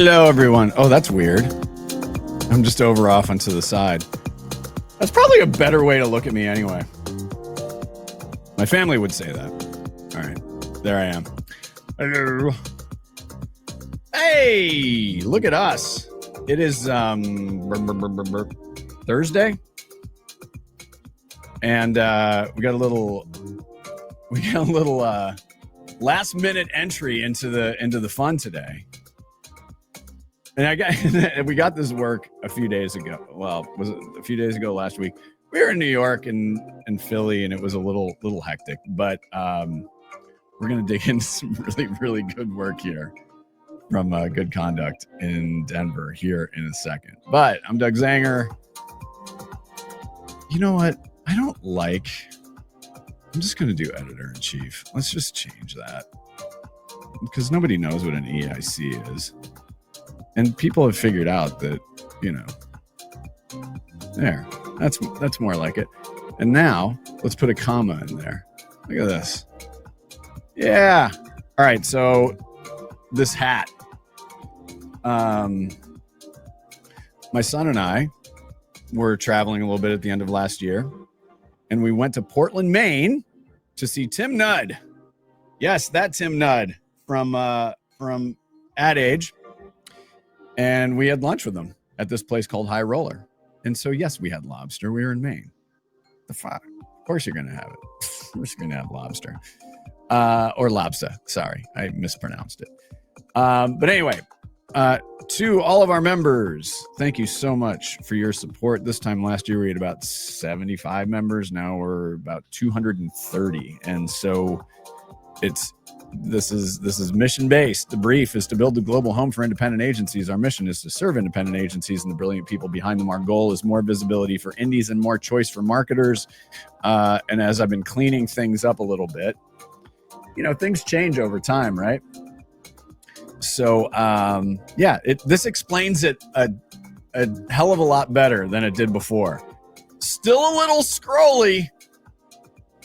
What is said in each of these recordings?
Hello, everyone. Oh, that's weird. I'm just over off onto the side. That's probably a better way to look at me anyway. My family would say that. All right. There I am. Hello. Hey, look at us. It is Thursday. And we got a little last minute entry into the fun today. And we got this work a few days ago. Well, was it a few days ago last week? We were in New York and Philly, and it was a little hectic. But we're gonna dig into some really, really good work here from Good Conduct in Denver here in a second. But I'm Doug Zanger. You know what? I'm just gonna do editor-in-chief. Let's just change that because nobody knows what an EIC is. And people have figured out that, there, that's more like it. And now let's put a comma in there. Look at this. Yeah. All right. So this hat, my son and I were traveling a little bit at the end of last year, and we went to Portland, Maine to see Tim Nudd. Yes, that Tim Nudd from Ad Age. And we had lunch with them at this place called High Roller. And so, yes, we had lobster. We were in Maine. The fuck? Of course you're going to have it. Of course you're going to have lobster. Or lobster. Sorry, I mispronounced it. But anyway, to all of our members, thank you so much for your support. This time last year, we had about 75 members. Now we're about 230. And so this is mission based. The brief is to build the global home for independent agencies. Our mission is to serve independent agencies and the brilliant people behind them. Our goal is more visibility for indies and more choice for marketers. And as I've been cleaning things up a little bit, things change over time, right? So this explains it a hell of a lot better than it did before. Still a little scrolly,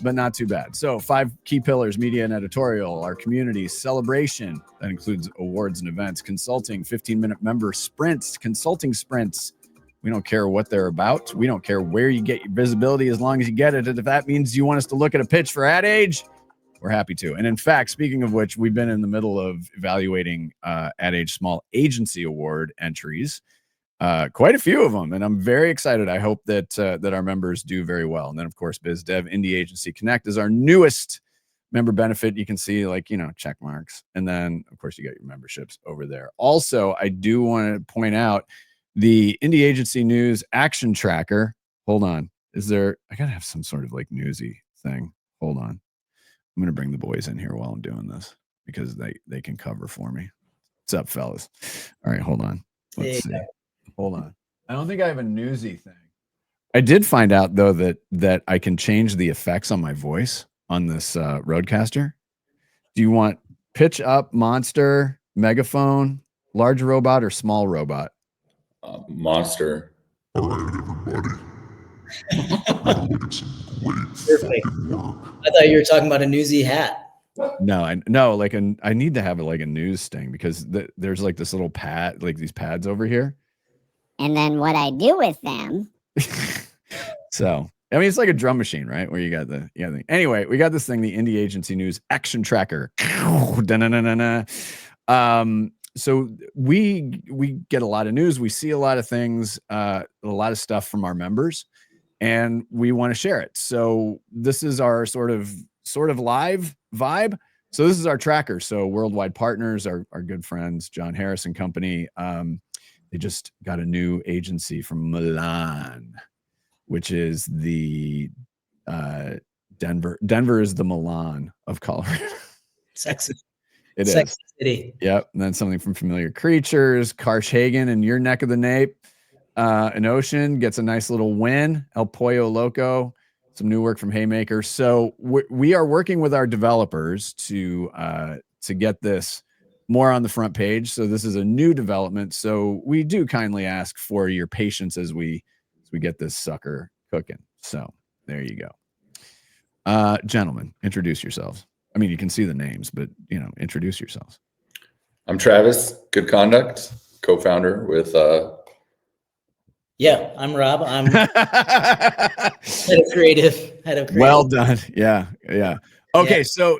but not too bad. So 5 key pillars: media and editorial, our community, celebration, that includes awards and events, consulting, 15-minute member sprints, consulting sprints. We don't care what they're about. We don't care where you get your visibility as long as you get it. And if that means you want us to look at a pitch for Ad Age, we're happy to. And in fact, speaking of which, we've been in the middle of evaluating Ad Age Small Agency Award entries. Quite a few of them, and I'm very excited. I hope that our members do very well. And then, of course, Biz Dev Indie Agency Connect is our newest member benefit. You can see, check marks. And then, of course, you got your memberships over there. Also, I do want to point out the Indie Agency News Action Tracker. Hold on. I got to have some sort of newsy thing. Hold on. I'm going to bring the boys in here while I'm doing this because they can cover for me. What's up, fellas? All right, hold on. Let's see. Hold on. I don't think I have a newsy thing. I did find out, though, that I can change the effects on my voice on this Rodecaster. Do you want pitch up, monster, megaphone, large robot, or small robot? Monster. All right, everybody. Look at some great work. I thought you were talking about a newsy hat. No, I need to have a news sting because there's this little pad, these pads over here. And then what I do with them. So, I mean, it's like a drum machine, right? Where you got the thing. Anyway, we got this thing, the Indie Agency News Action Tracker. So we get a lot of news. We see a lot of things, a lot of stuff from our members, and we want to share it. So this is our sort of live vibe. So this is our tracker. So Worldwide Partners, our good friends, John Harris and company, they just got a new agency from Milan, which is the Denver. Denver is the Milan of Colorado. Sexy. It is. Sexy city. Yep. And then something from Familiar Creatures, Karsh-Hagen in your neck of the nape. An Ocean gets a nice little win. El Pollo Loco, some new work from Haymaker. So we are working with our developers to get this more on the front page. So this is a new development. So we do kindly ask for your patience as we get this sucker cooking. So there you go. Gentlemen, introduce yourselves. I mean, you can see the names, but introduce yourselves. I'm Travis, Good Conduct. co-founder with Yeah, I'm Rob. I'm head of creative. Well done. Yeah. Yeah. Okay. Yeah.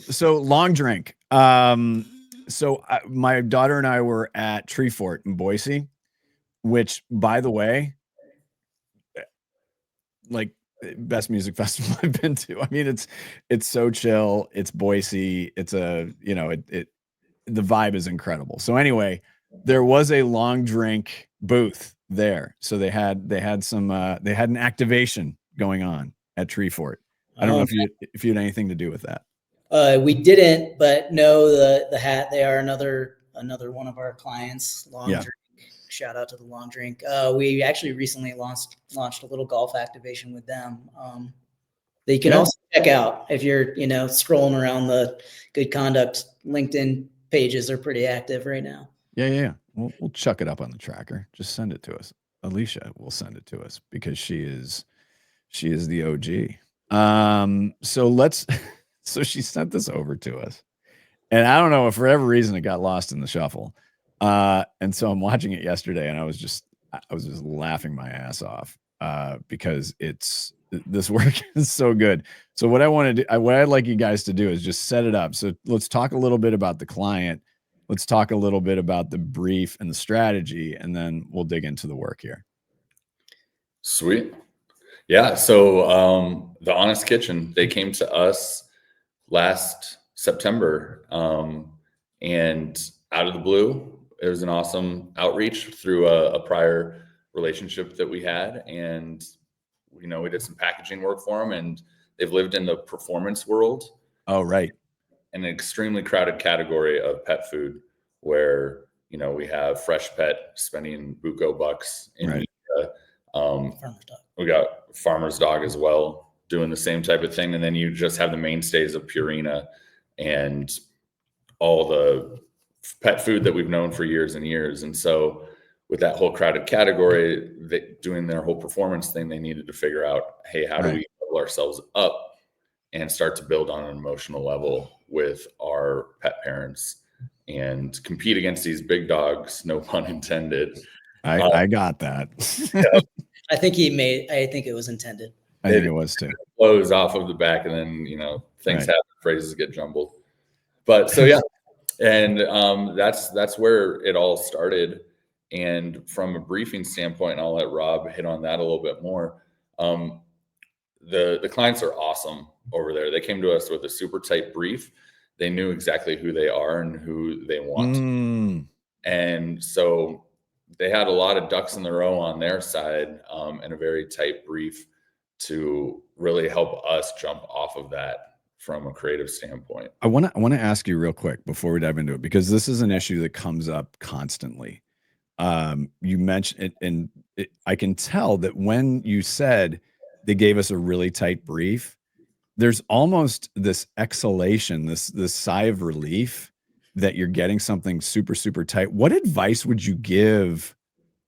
So long drink. My daughter and I were at Tree Fort in Boise, which, by the way, like, best music festival I've been to. I mean, it's so chill. It's Boise. It's the vibe is incredible. So anyway, there was a long drink booth there. So they had they had an activation going on at Tree Fort. I don't know if you had anything to do with that. We didn't, but no, the hat, they are another one of our clients. Long drink. Shout out to the long drink. We actually recently launched a little golf activation with them. That you can also check out if you're, scrolling around the Good Conduct LinkedIn pages. Are pretty active right now. Yeah. We'll chuck it up on the tracker. Just send it to us. Alicia will send it to us because she is the OG. So she sent this over to us, and I don't know if for every reason it got lost in the shuffle. And so I'm watching it yesterday, and I was just laughing my ass off because this work is so good. So what I'd like you guys to do is just set it up. So let's talk a little bit about the client. Let's talk a little bit about the brief and the strategy, and then we'll dig into the work here. Sweet. Yeah. So the Honest Kitchen, they came to us last September, and out of the blue, it was an awesome outreach through a prior relationship that we had. And, we did some packaging work for them, and they've lived in the performance world. Oh, right. An extremely crowded category of pet food where, we have Fresh Pet spending buco bucks in Farmer's Dog. We got Farmer's Dog as well doing the same type of thing. And then you just have the mainstays of Purina and all the pet food that we've known for years and years. And so with that whole crowded category, doing their whole performance thing, they needed to figure out, hey, how do we level ourselves up and start to build on an emotional level with our pet parents and compete against these big dogs, no pun intended. I got that. Yeah. I think it was intended. I think it was too. Flows off of the back, and then things happen, phrases get jumbled. But so yeah, and that's where it all started. And from a briefing standpoint, and I'll let Rob hit on that a little bit more. The clients are awesome over there. They came to us with a super tight brief. They knew exactly who they are and who they want. And so they had a lot of ducks in the row on their side, and a very tight brief to really help us jump off of that from a creative standpoint. I want to ask you real quick before we dive into it, because this is an issue that comes up constantly. You mentioned it, and I can tell that when you said they gave us a really tight brief, there's almost this exhalation, this sigh of relief that you're getting something super, super tight. What advice would you give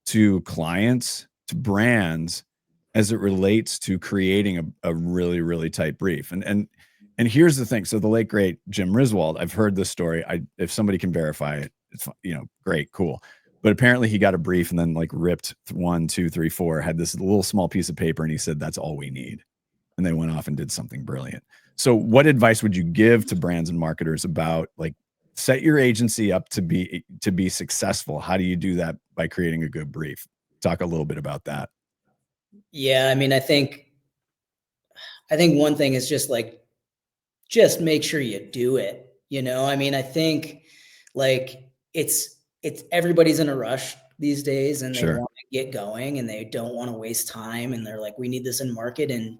to clients, to brands, as it relates to creating a really, really tight brief? And here's the thing. So the late, great Jim Riswold, I've heard this story. If somebody can verify it, it's, great, cool. But apparently he got a brief and then ripped 1, 2, 3, 4, had this little small piece of paper, and he said, that's all we need. And they went off and did something brilliant. So what advice would you give to brands and marketers about set your agency up to be successful? How do you do that? By creating a good brief. Talk a little bit about that. Yeah. I mean, I think one thing is just make sure you do it. I mean, I think it's everybody's in a rush these days, and they want to get going, and they don't want to waste time. And they're like, we need this in market in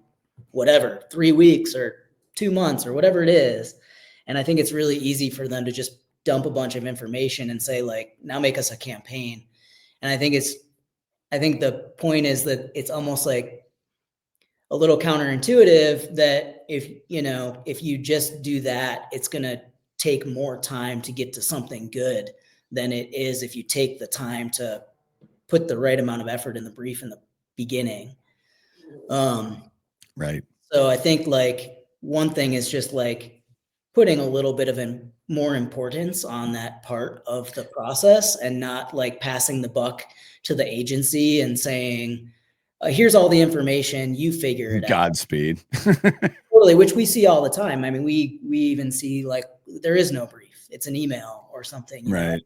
whatever, 3 weeks or 2 months or whatever it is. And I think it's really easy for them to just dump a bunch of information and say, now make us a campaign. And I think the point is that it's almost like a little counterintuitive that if you just do that, it's going to take more time to get to something good than it is if you take the time to put the right amount of effort in the brief in the beginning. Right. So I think one thing is just putting a little bit of more importance on that part of the process and not like passing the buck to the agency and saying, here's all the information, you figure it out. Godspeed. Totally, which we see all the time. I mean, we even see like there is no brief. It's an email or something. Right.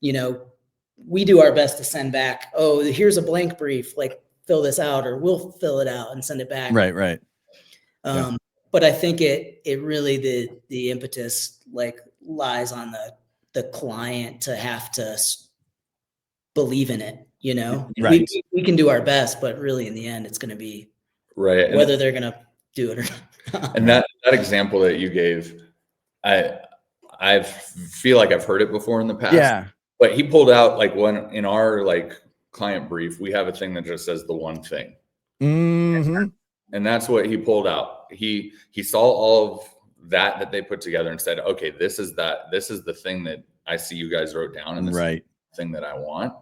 You know, we do our best to send back, oh, here's a blank brief, like fill this out, or we'll fill it out and send it back. Right. But I think it really the impetus like lies on the client to have to believe in it, you know. Right. We can do our best, but really in the end it's going to be right. whether they're going to do it or not. And that example that you gave, I feel like I've heard it before in the past. Yeah. But he pulled out like one in our like client brief, we have a thing that just says the one thing. Mm-hmm. And that's what he pulled out. He saw all of that they put together and said, okay, this is the thing that I see you guys wrote down, and this is the thing that I want.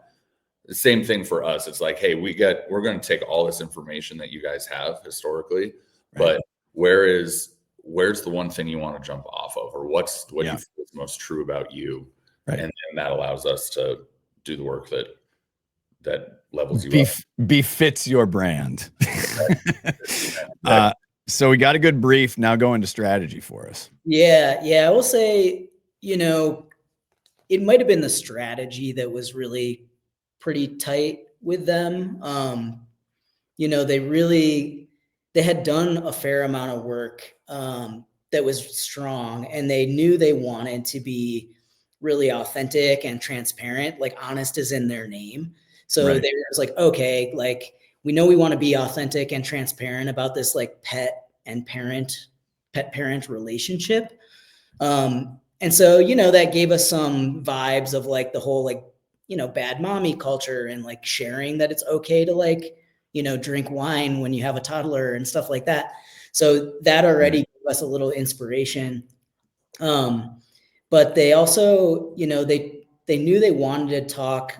The same thing for us. It's like, hey, we're going to take all this information that you guys have historically, but where's the one thing you want to jump off of, or what you feel is most true about you? Right. And that allows us to do the work that levels you up. Befits your brand. So we got a good brief. Now go into strategy for us. Yeah. I will say, you know, it might have been the strategy that was really pretty tight with them. You know, they had done a fair amount of work that was strong, and they knew they wanted to be really authentic and transparent, like honest is in their name. So they were like, okay, like we know we want to be authentic and transparent about this like pet parent relationship. And so, you know, that gave us some vibes of like the whole, like, you know, bad mommy culture and like sharing that it's okay to like, you know, drink wine when you have a toddler and stuff like that. So that already gave us a little inspiration. But they also, you know, they knew they wanted to talk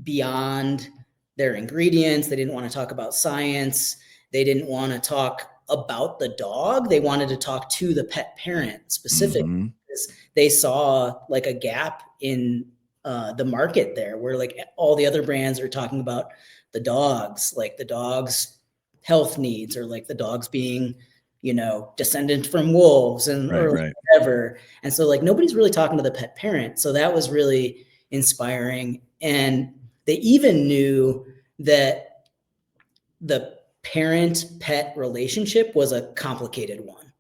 beyond their ingredients. They didn't want to talk about science. They didn't want to talk about the dog. They wanted to talk to the pet parent specifically, because they saw like a gap in the market there, where like all the other brands are talking about the dogs, like the dog's health needs, or like the dogs being, you know, descendant from wolves and or whatever. And so like nobody's really talking to the pet parent. So that was really inspiring. And they even knew that the parent-pet relationship was a complicated one.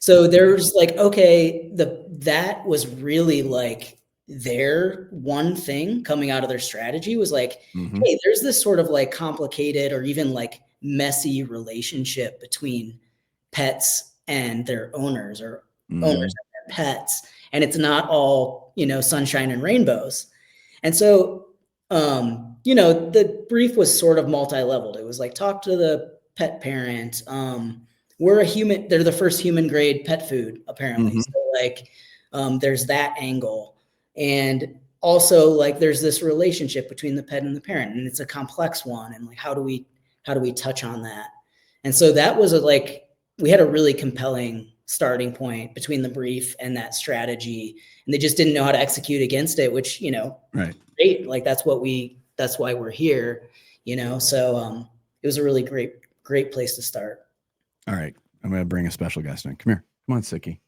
So there's like, okay, that was really like their one thing coming out of their strategy was like, hey, there's this sort of like complicated or even like messy relationship between pets and their owners, or owners and their pets. And it's not all, you know, sunshine and rainbows. And so, you know, the brief was sort of multi-leveled. It was like, talk to the pet parent. We're a human. They're the first human grade pet food, apparently. So like, there's that angle. And also like, there's this relationship between the pet and the parent, and it's a complex one. And like, how do we touch on that? And so that was we had a really compelling starting point between the brief and that strategy, and they just didn't know how to execute against it, which, you know, great. Like that's why we're here, you know? So, it was a really great place to start. All right. I'm going to bring a special guest in. Come here. Come on, Siki.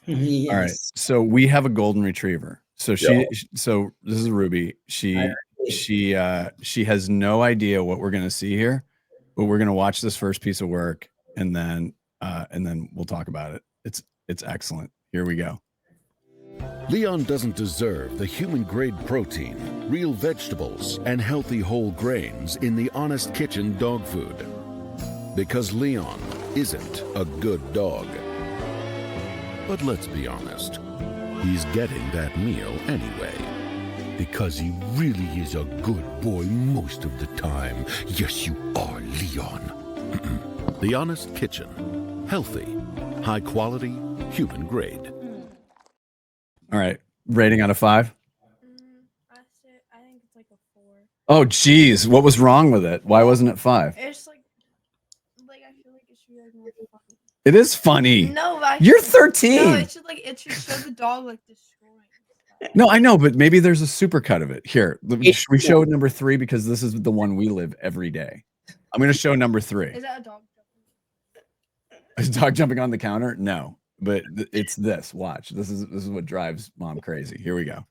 Yes. All right. So we have a golden retriever. So so this is Ruby. She has no idea what we're going to see here, but we're going to watch this first piece of work, and then we'll talk about it. It's excellent. Here we go. Leon doesn't deserve the human-grade protein, real vegetables, and healthy whole grains in the Honest Kitchen dog food. Because Leon isn't a good dog. But let's be honest, he's getting that meal anyway. Because he really is a good boy most of the time. Yes, you are, Leon. The Honest Kitchen. Healthy, high quality, human grade. All right. Rating out of 5? I think it's like a 4. Oh, geez. What was wrong with it? Why wasn't it 5? It's like I feel like it should be like more fun. It is funny. No, but You're 13. No, it should show the dog like destroying stuff. No, I know, but maybe there's a supercut of it. Here, should we show number 3 because this is the one we live every day. I'm going to show number 3. Is that a dog? Is a dog jumping on the counter? No, but it's this. Watch. This is what drives mom crazy. Here we go.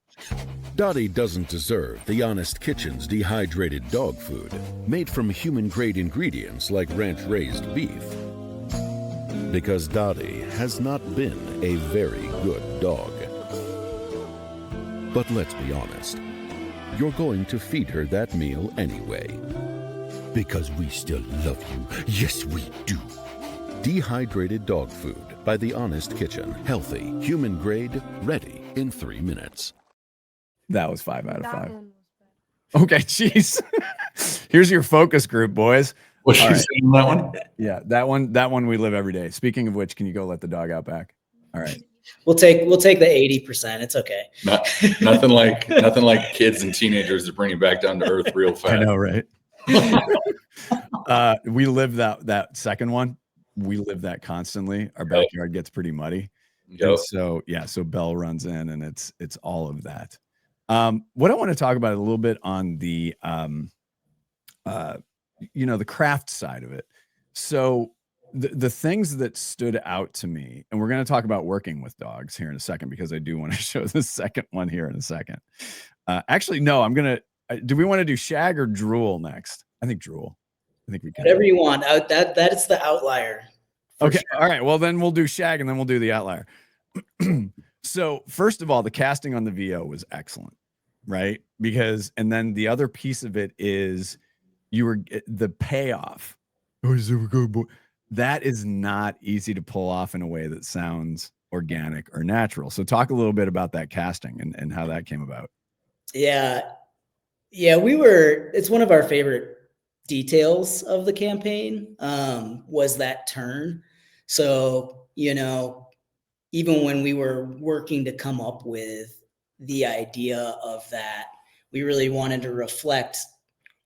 Dottie doesn't deserve the Honest Kitchen's dehydrated dog food, made from human-grade ingredients like ranch-raised beef. Because Dottie has not been a very good dog. But let's be honest, you're going to feed her that meal anyway. Because we still love you. Yes, we do. Dehydrated dog food by The Honest Kitchen. Healthy, human grade, ready in 3 minutes. That was 5 out of 5. One was bad. Okay, jeez. Here's your focus group, boys. What's she All right. saying on that one? Yeah, that one we live every day. Speaking of which, can you go let the dog out back? All right. We'll take the 80%. It's okay. Nothing like kids and teenagers to bring you back down to earth real fast. I know, right? We live that second one. We live that constantly. Our backyard gets pretty muddy. Yep. So Belle runs in and it's all of that. What I want to talk about a little bit on the the craft side of it. So the things that stood out to me, and we're going to talk about working with dogs here in a second, because I do want to show the second one here in a second. Actually, no, do we want to do shag or drool next? I think drool. I think we can. Whatever you want. That's the outlier. Okay. Sure. All right. Well, then we'll do shag and then we'll do the outlier. So first of all, the casting on the VO was excellent, right? And then the other piece of it is the payoff. Oh, is it good boy? That is not easy to pull off in a way that sounds organic or natural. So talk a little bit about that casting and how that came about. Yeah. It's one of our favorite details of the campaign, was that turn. So, even when we were working to come up with the idea of that, we really wanted to reflect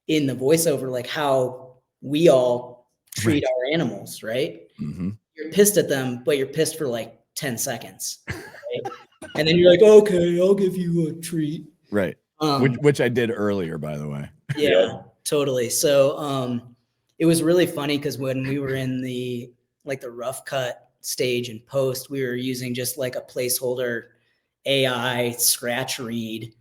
in the voiceover, like how we all treat our animals, right? Mm-hmm. You're pissed at them, but you're pissed for like 10 seconds. Right? And then you're like, okay, I'll give you a treat. Right. Which I did earlier, by the way. Yeah, totally. So it was really funny because when we were in the rough cut stage and post, we were using just like a placeholder AI scratch read.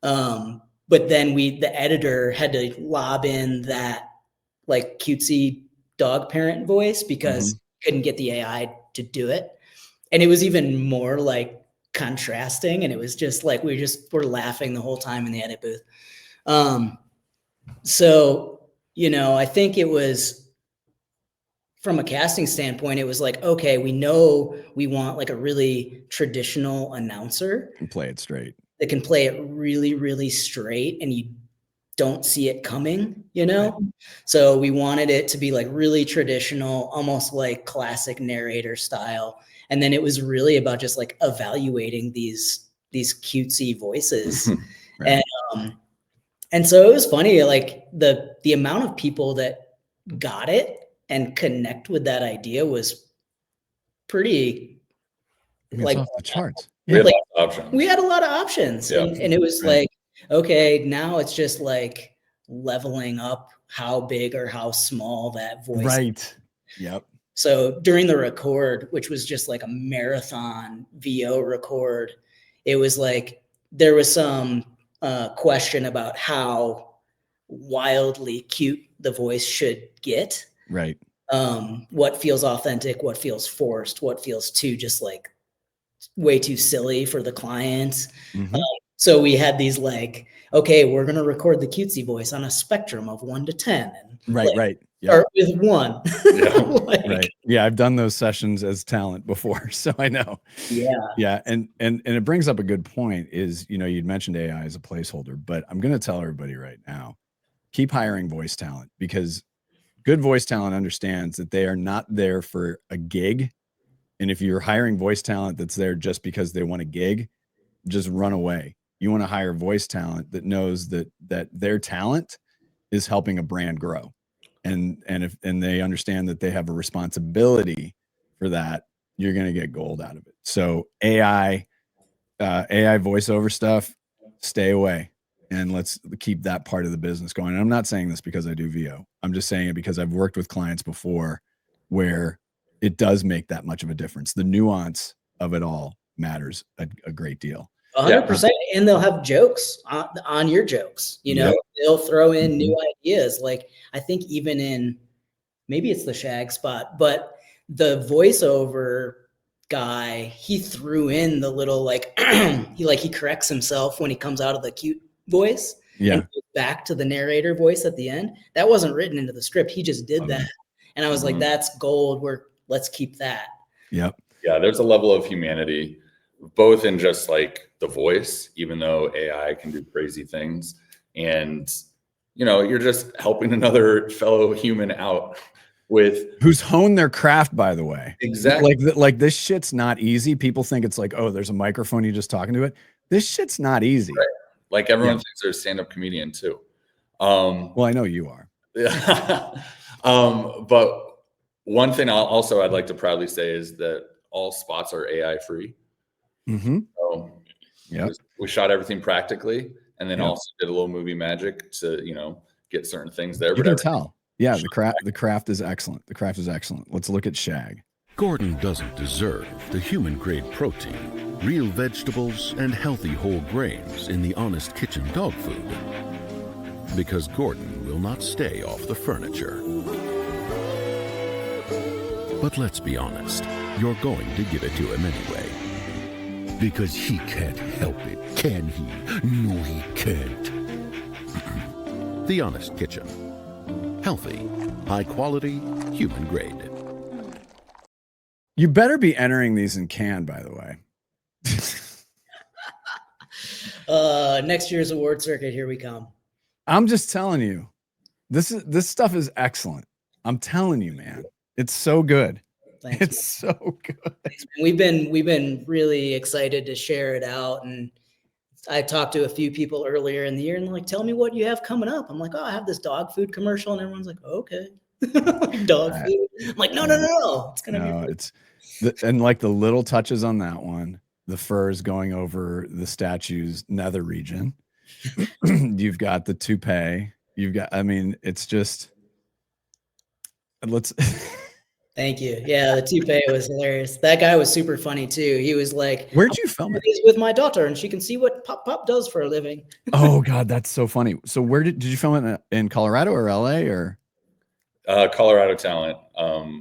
But then the editor had to lob in that like cutesy dog parent voice because couldn't get the AI to do it. And it was even more like contrasting. And it was just like, we were laughing the whole time in the edit booth. So, I think it was, from a casting standpoint, it was like, okay, we know we want like a really traditional announcer. And play it straight. That can play it really, really straight and you don't see it coming, Right. So we wanted it to be like really traditional, almost like classic narrator style. And then it was really about just like evaluating these cutesy voices. Right. And so it was funny, like the amount of people that got it and connect with that idea was pretty It's off the charts. We had like, lots of options. we had a lot of options. Yeah. And it was like, okay, now it's just like leveling up how big or how small that voice Right. Yep. So during the record, which was just like a marathon VO record, it was like there was some question about how wildly cute the voice should get. Right. What feels authentic, what feels forced, what feels too just like way too silly for the clients. Mm-hmm. So we had these like, okay, we're going to record the cutesy voice on a spectrum of 1 to 10. And Right. like, Right. Yep. start with 1. Yeah. Right. Yeah. I've done those sessions as talent before. So I know. Yeah. Yeah. And it brings up a good point is, you'd mentioned AI as a placeholder, but I'm going to tell everybody right now, keep hiring voice talent, because good voice talent understands that they are not there for a gig. And if you're hiring voice talent that's there just because they want a gig, just run away. You want to hire voice talent that knows that their talent is helping a brand grow. And they understand that they have a responsibility for that, you're going to get gold out of it. So AI voiceover stuff, stay away, and let's keep that part of the business going. And I'm not saying this because I do VO. I'm just saying it because I've worked with clients before where it does make that much of a difference. The nuance of it all matters a great deal. 100%. And they'll have jokes on your jokes. You know, they'll throw in new ideas. Like, I think even in, maybe it's the shag spot, but the voiceover guy, he threw in the little, like, he corrects himself when he comes out of the cute voice. Yeah. And goes back to the narrator voice at the end. That wasn't written into the script. He just did that. And I was like, that's gold. Let's keep that. Yep. Yeah. There's a level of humanity, both in just like the voice, even though AI can do crazy things. And, you know, you're just helping another fellow human out with who's honed their craft, by the way. Exactly. Like this shit's not easy. People think it's like, oh, there's a microphone, you just talking to it. This shit's not easy. Right. Like everyone thinks they're a stand-up comedian too. Well, I know you are. Yeah. But one thing I'd like to proudly say is that all spots are AI free. Mm-hmm. So we shot everything practically, and then also did a little movie magic to, you know, get certain things there. You can tell. Yeah, the craft is excellent. The craft is excellent. Let's look at Shag. Gordon doesn't deserve the human-grade protein, real vegetables, and healthy whole grains in the Honest Kitchen dog food. Because Gordon will not stay off the furniture. But let's be honest, you're going to give it to him anyway. Because he can't help it, can he? No, he can't. The Honest Kitchen. Healthy, high quality, human grade. You better be entering these in can, by the way. Next year's award circuit, here we come. I'm just telling you, this stuff is excellent. I'm telling you, man, it's so good. It's so good. We've been really excited to share it out, and I talked to a few people earlier in the year, and they're like, "Tell me what you have coming up." I'm like, "Oh, I have this dog food commercial," and everyone's like, "Okay." Dog food. I'm like, no, it's gonna be and like the little touches on that one, the furs going over the statue's nether region. You've got the toupee. I mean, it's just Thank you. Yeah, the toupee was hilarious. That guy was super funny too. He was like, "Where'd you film it?" With my daughter, and she can see what Pop does for a living. Oh God, that's so funny. So where did you film it in Colorado or LA or? Colorado talent.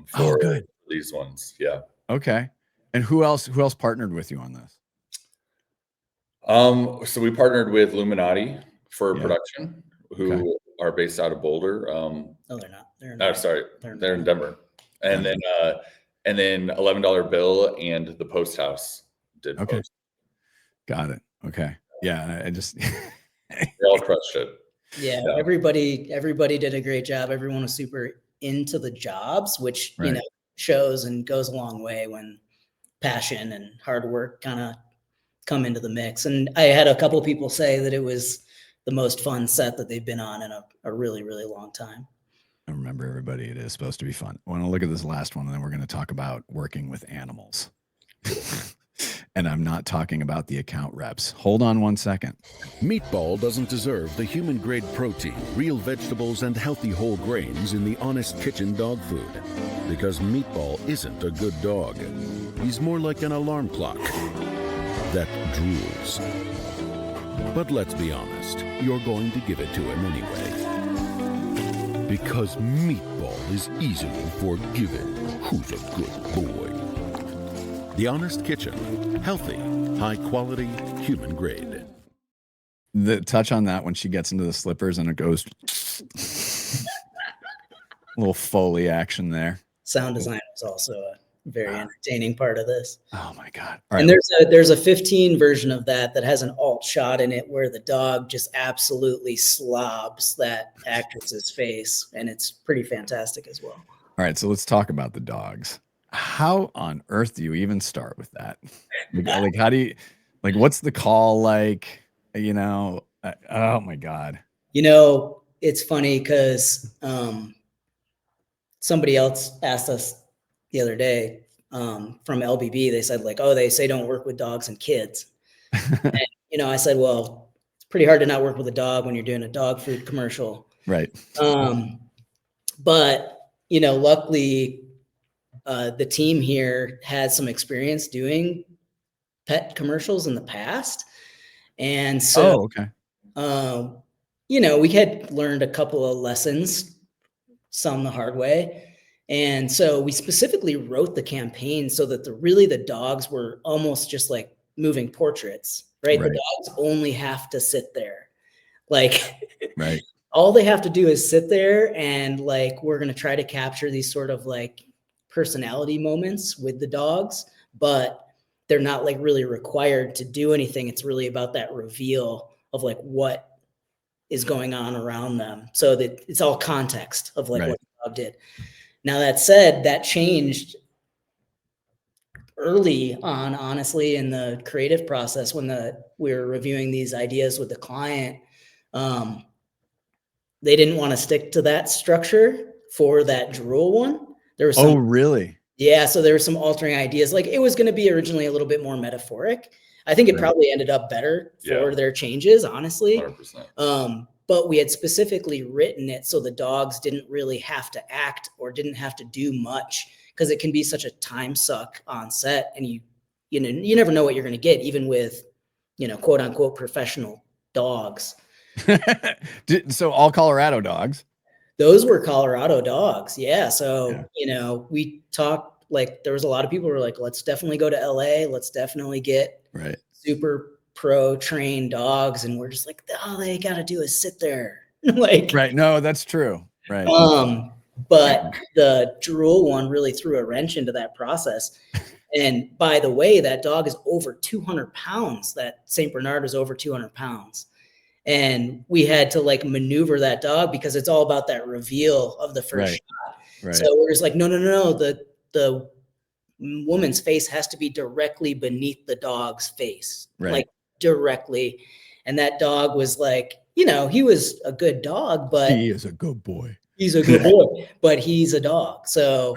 For good. These ones. Yeah. Okay. And who else partnered with you on this? So we partnered with Illuminati for production, who are based out of Boulder. No, they're not. They're in Denver. And then $11 Bill and the Post House did. Okay. Post. Got it. Okay. Yeah. I just they all crushed it. Yeah, everybody did a great job. Everyone was super into the jobs, which you know shows and goes a long way when passion and hard work kind of come into the mix. And I had a couple of people say that it was the most fun set that they've been on in a really, really long time. I remember, everybody, it is supposed to be fun. I want to look at this last one, and then we're going to talk about working with animals. And I'm not talking about the account reps. Hold on one second. Meatball doesn't deserve the human-grade protein, real vegetables, and healthy whole grains in the Honest Kitchen dog food. Because Meatball isn't a good dog. He's more like an alarm clock that drools. But let's be honest, you're going to give it to him anyway. Because Meatball is easily forgiven. Who's a good boy? The Honest Kitchen. Healthy, high quality, human grade. The touch on that when she gets into the slippers and it goes a little Foley action there. Sound design was also a very entertaining part of this. Oh my God. All right. And there's a 15 version of that has an alt shot in it where the dog just absolutely slobs that actress's face, and it's pretty fantastic as well. All right, so let's talk about the dogs. How on earth do you even start with that? Like how do you, like, what's the call like? You know, oh my God. You know, it's funny because somebody else asked us the other day, from LBB. They said like, oh, they say don't work with dogs and kids. And, you know, I said, well, it's pretty hard to not work with a dog when you're doing a dog food commercial. Right. But, you know, luckily the team here had some experience doing pet commercials in the past. And so, you know, we had learned a couple of lessons, some the hard way. And so we specifically wrote the campaign so that the dogs were almost just like moving portraits, right? The dogs only have to sit there. Like, right. All they have to do is sit there, and like, we're going to try to capture these sort of like personality moments with the dogs, but they're not like really required to do anything. It's really about that reveal of like what is going on around them. So that it's all context of like what the dog did. Now that said, that changed early on, honestly, in the creative process when we were reviewing these ideas with the client. They didn't want to stick to that structure for that drool one. There was some, really? Yeah. So there were some altering ideas. Like, it was going to be originally a little bit more metaphoric. I think it probably ended up better for their changes, honestly. 100%. But we had specifically written it so the dogs didn't really have to act or didn't have to do much, because it can be such a time suck on set, and you know, you never know what you're going to get, even with, you know, quote unquote professional dogs. So all Colorado dogs? Those were Colorado dogs. Yeah. So, you know, we talked, like, there was a lot of people who were like, let's definitely go to LA. Let's definitely get super pro trained dogs. And we're just like, all they got to do is sit there. Like, no, that's true. Right. But the drool one really threw a wrench into that process. And by the way, that dog is over 200 pounds. That St. Bernard is over 200 pounds. And we had to like maneuver that dog because it's all about that reveal of the first shot. So we're just like, no. The woman's face has to be directly beneath the dog's face, like directly. And that dog was like, you know, he was a good dog, but he is a good boy. He's a good boy, but he's a dog. So,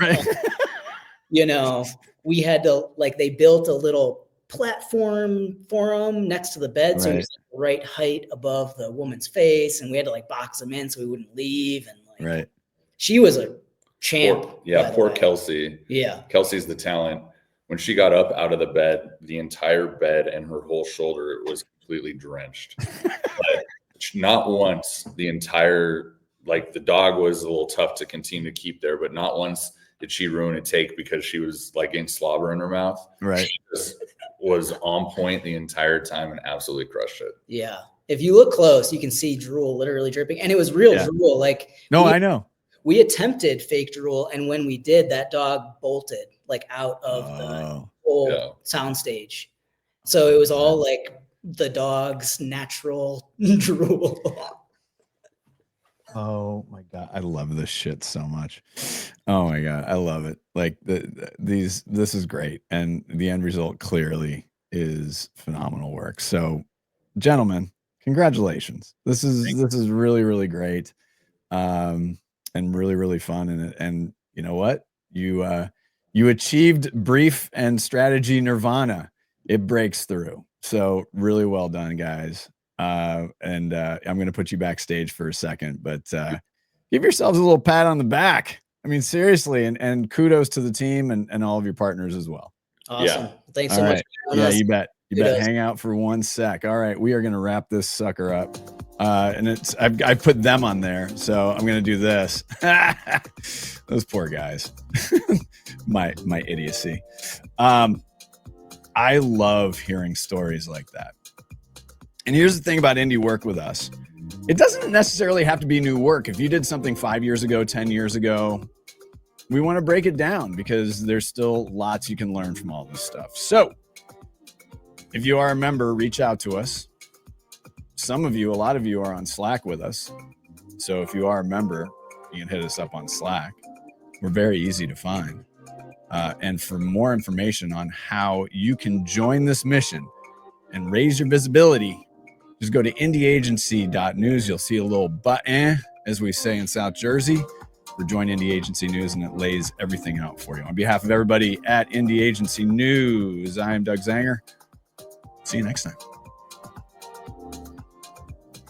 you know, we had to, like, they built a little platform for him next to the bed. So he was the right height above the woman's face. And we had to like box him in so he wouldn't leave. And like, she was a champ. Poor Kelsey. Yeah. Kelsey's the talent. When she got up out of the bed, the entire bed and her whole shoulder was completely drenched. But not once the entire, like, the dog was a little tough to continue to keep there, but not once did she ruin a take because she was like getting slobber in her mouth. She just was on point the entire time and absolutely crushed it. Yeah. If you look close, you can see drool literally dripping, and it was real drool. Like, I know. We attempted fake drool, and when we did, that dog bolted like out of the whole soundstage. So it was all like the dog's natural drool. Oh my God. I love this shit so much. Oh my God. I love it. Like this is great. And the end result clearly is phenomenal work. So, gentlemen, congratulations. This is really, really great. And really, really fun. And you know what? You achieved brief and strategy nirvana. It breaks through. So really well done, guys. I'm going to put you backstage for a second, but give yourselves a little pat on the back. I mean, seriously, and kudos to the team and all of your partners as well. Awesome. Thanks so much. Yeah, you bet. You bet. Hang out for 1 sec. All right, we are going to wrap this sucker up. And I put them on there, so I'm going to do this. Those poor guys. my idiocy. I love hearing stories like that. And here's the thing about indie work with us. It doesn't necessarily have to be new work. If you did something 5 years ago, 10 years ago, we want to break it down because there's still lots you can learn from all this stuff. So if you are a member, reach out to us. A lot of you are on Slack with us. So if you are a member, you can hit us up on Slack. We're very easy to find. And for more information on how you can join this mission and raise your visibility, just go to indieagency.news. You'll see a little button, as we say in South Jersey. or join Indie Agency News, and it lays everything out for you. On behalf of everybody at Indie Agency News, I'm Doug Zanger. See you next time.